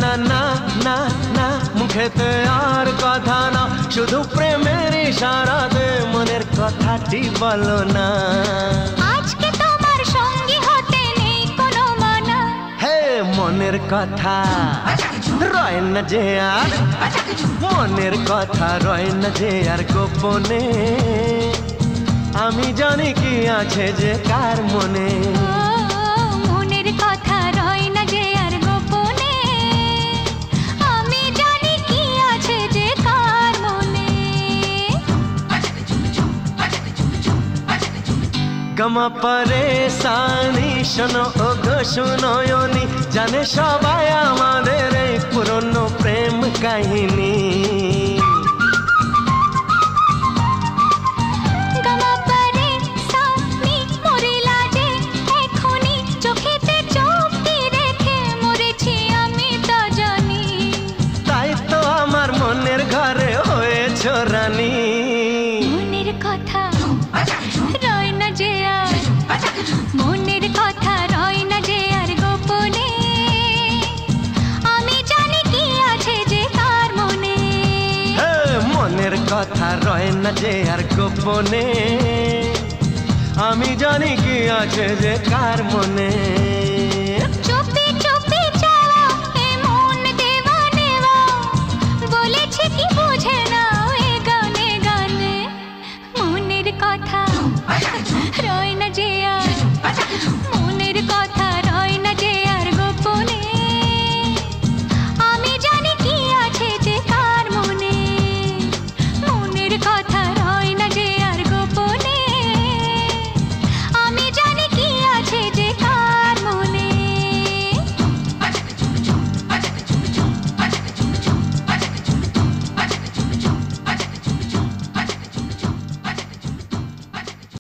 না না না না মুখেতে আর কথা না, শুধু প্রেমের ইশারাতে মনের কথাটি বলো না। আজকে তোমার সঙ্গী হতে নেই কোনো মানা। হে মনের কথা রয় না যে আর, মনের কথা রয় না যে আর গোপনে, আমি জানি কি আছে যে কার মনে। মনের কথা রয় না যে আর গোপনে, আমি জানি কি আছে যে কার মনে। গমা পরেশানি শোনো ও গো শুনোয়নি, জানে সবাই আমাদের এই পুরনো প্রেম কাহিনী। রানী মনের কথা রয় না যে আর, মনের কথা রয় না যে আর গোপনে, আমি জানি কি আছে যে কার মনে। মনের কথা রয় না যে আর গোপনে, আমি জানি কি আছে যে কার মনে।